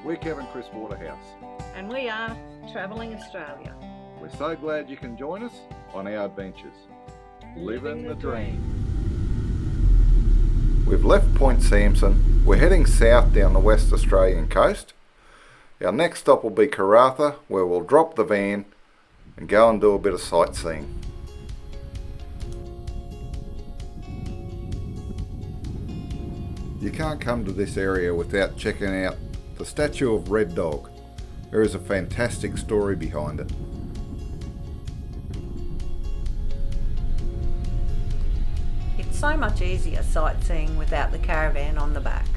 We're Kevin Chris Waterhouse. And we are Travelling Australia. We're so glad you can join us on our adventures. Living the dream. We've left Point Sampson. We're heading south down the West Australian coast. Our next stop will be Karratha, where we'll drop the van and go and do a bit of sightseeing. You can't come to this area without checking out the statue of Red Dog. There is a fantastic story behind it. It's so much easier sightseeing without the caravan on the back.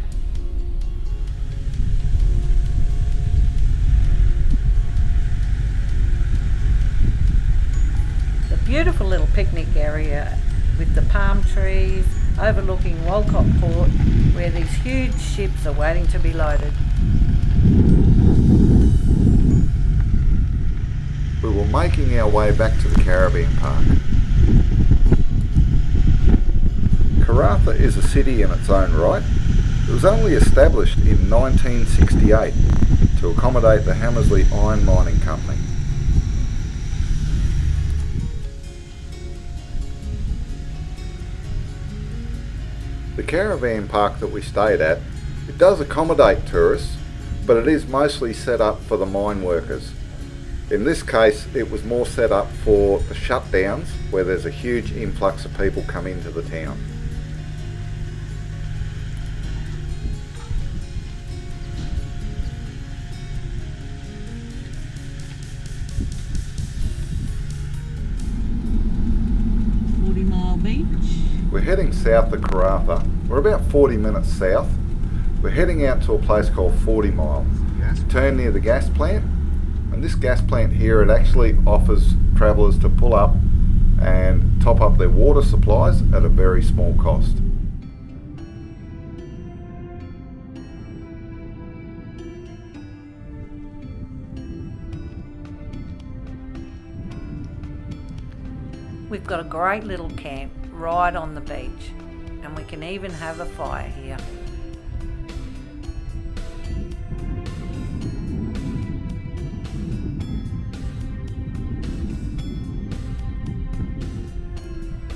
The beautiful little picnic area with the palm trees overlooking Walcott Port, where these huge ships are waiting to be loaded. We were making our way back to the caravan park. Karratha is a city in its own right. It was only established in 1968 to accommodate the Hammersley Iron Mining Company. The caravan park that we stayed at, it does accommodate tourists, but it is mostly set up for the mine workers. In this case, it was more set up for the shutdowns, where there's a huge influx of people come into the town. We're heading south of Karratha. We're about 40 minutes south. We're heading out to a place called 40 Mile. Turn near the gas plant. And this gas plant here, it actually offers travellers to pull up and top up their water supplies at a very small cost. We've got a great little camp right on the beach, and we can even have a fire here.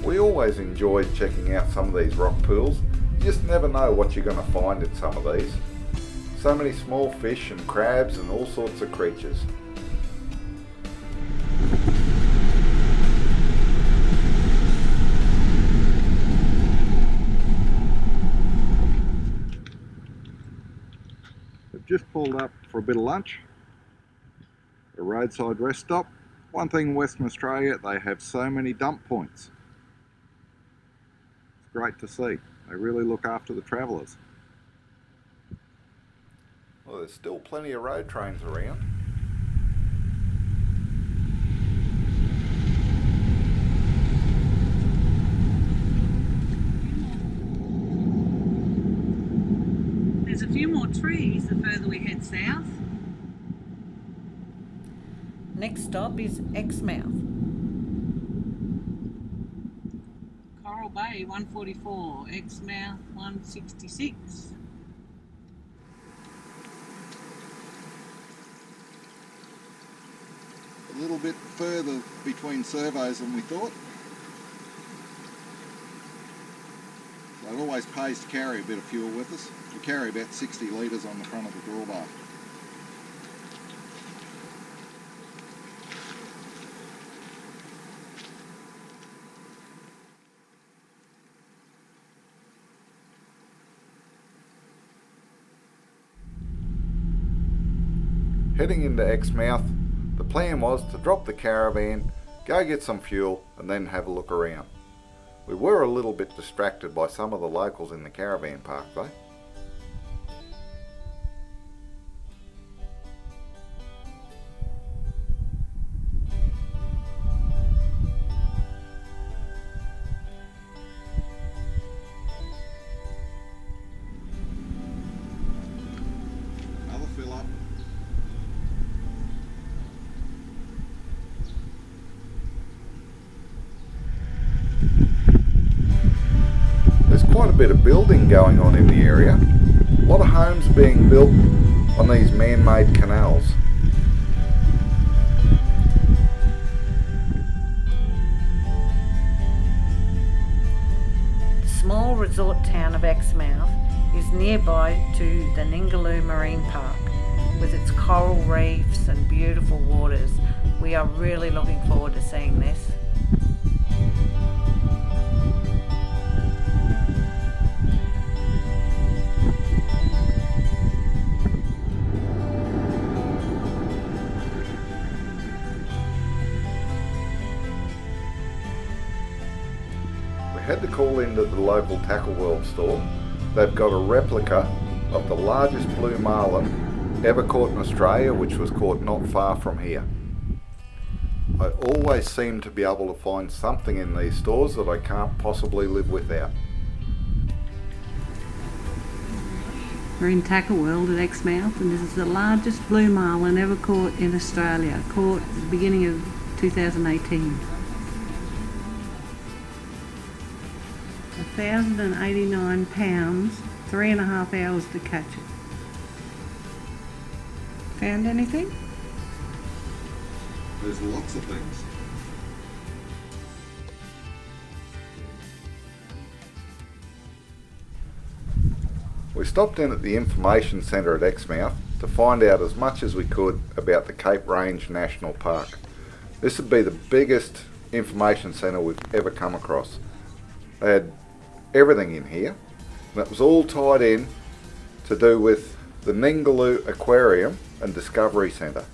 We always enjoyed checking out some of these rock pools. You just never know what you're going to find in some of these. So many small fish and crabs and all sorts of creatures. We've just pulled up for a bit of lunch. A roadside rest stop. One thing in Western Australia, they have so many dump points. Great to see. They really look after the travellers. Well, there's still plenty of road trains around. There's a few more trees the further we head south. Next stop is Exmouth. Bay 144, Exmouth 166. A little bit further between servos than we thought. So it always pays to carry a bit of fuel with us. We carry about 60 litres on the front of the drawbar. Heading into Exmouth, the plan was to drop the caravan, go get some fuel and then have a look around. We were a little bit distracted by some of the locals in the caravan park though. Another fill up. Quite a bit of building going on in the area. A lot of homes being built on these man-made canals. The small resort town of Exmouth is nearby to the Ningaloo Marine Park with its coral reefs and beautiful waters. We are really looking forward to seeing this. We had to call into the local Tackle World store. They've got a replica of the largest blue marlin ever caught in Australia, which was caught not far from here. I always seem to be able to find something in these stores that I can't possibly live without. We're in Tackle World at Exmouth, and this is the largest blue marlin ever caught in Australia, caught at the beginning of 2018. 1,089 pounds, 3.5 hours to catch it. Found anything? There's lots of things. We stopped in at the information centre at Exmouth to find out as much as we could about the Cape Range National Park. This would be the biggest information centre we've ever come across. They had everything in here, and it was all tied in to do with the Ningaloo Aquarium and Discovery Centre.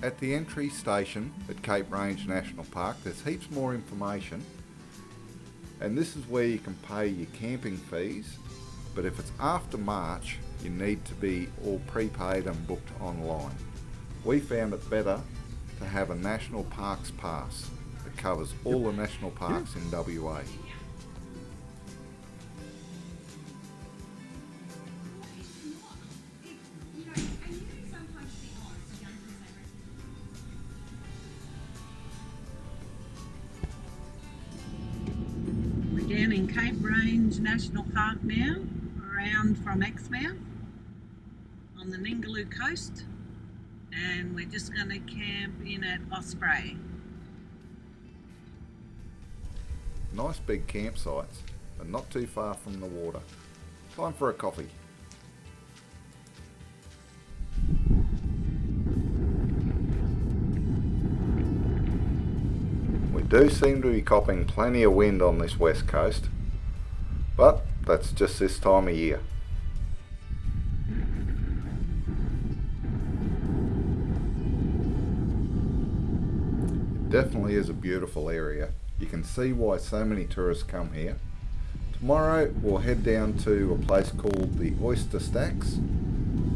At the entry station at Cape Range National Park, there's heaps more information, and this is where you can pay your camping fees, but if it's after March, you need to be all prepaid and booked online. We found it better to have a National Parks Pass that covers all the national parks in WA. Down in Cape Range National Park now, around from Exmouth on the Ningaloo coast, and we're just going to camp in at Osprey. Nice big campsites and not too far from the water. Time for a coffee. We do seem to be copping plenty of wind on this west coast, but that's just this time of year. It definitely is a beautiful area. You can see why so many tourists come here. Tomorrow we'll head down to a place called the Oyster Stacks,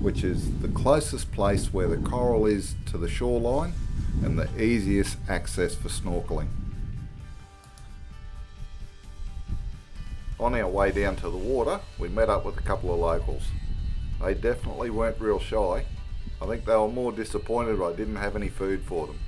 which is the closest place where the coral is to the shoreline and the easiest access for snorkeling. On our way down to the water, we met up with a couple of locals. They definitely weren't real shy. I think they were more disappointed I didn't have any food for them.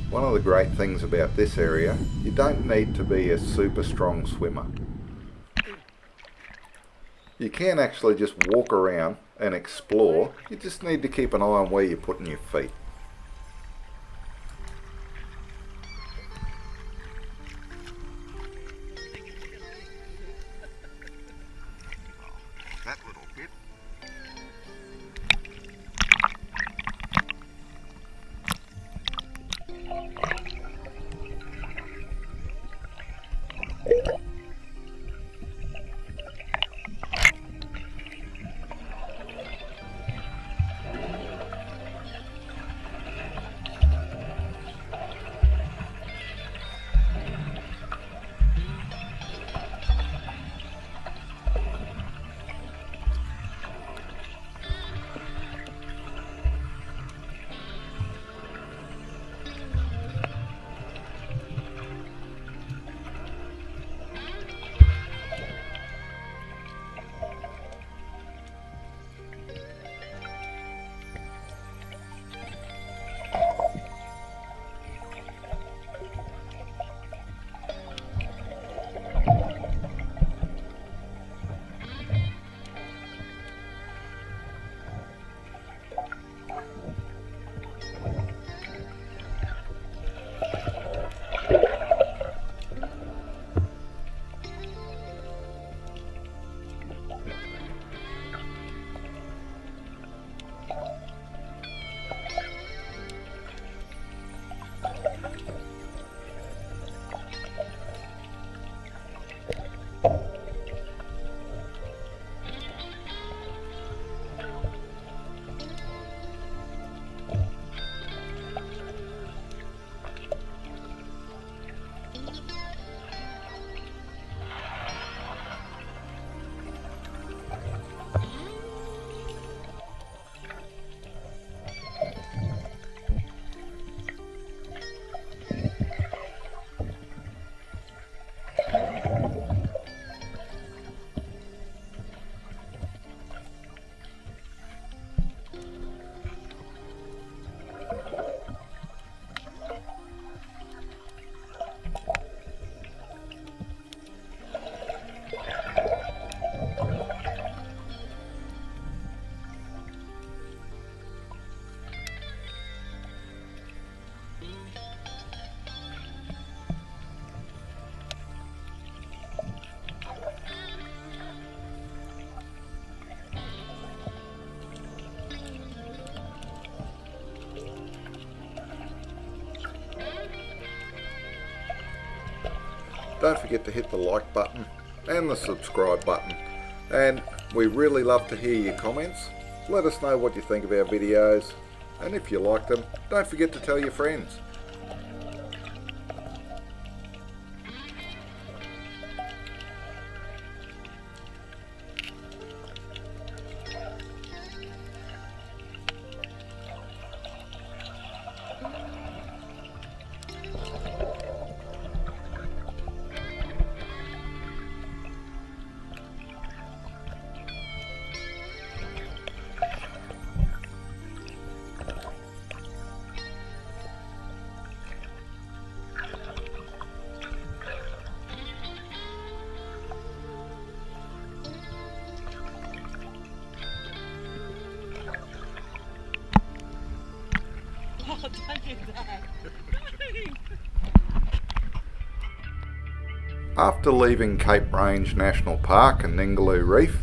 One of the great things about this area, you don't need to be a super strong swimmer. You can actually just walk around and explore. You just need to keep an eye on where you're putting your feet. that little bit. Don't forget to hit the like button and the subscribe button, and we really love to hear your comments. Let us know what you think of our videos, and if you like them, don't forget to tell your friends. Oh, don't do that. After leaving Cape Range National Park and Ningaloo Reef,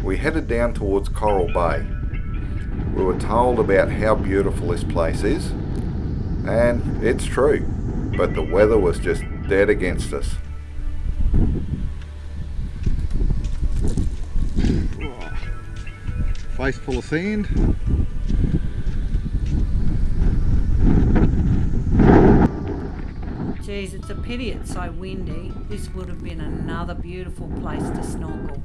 we headed down towards Coral Bay. We were told about how beautiful this place is, and it's true, but the weather was just dead against us. Face full of sand. Geez, it's a pity it's so windy. This would have been another beautiful place to snorkel.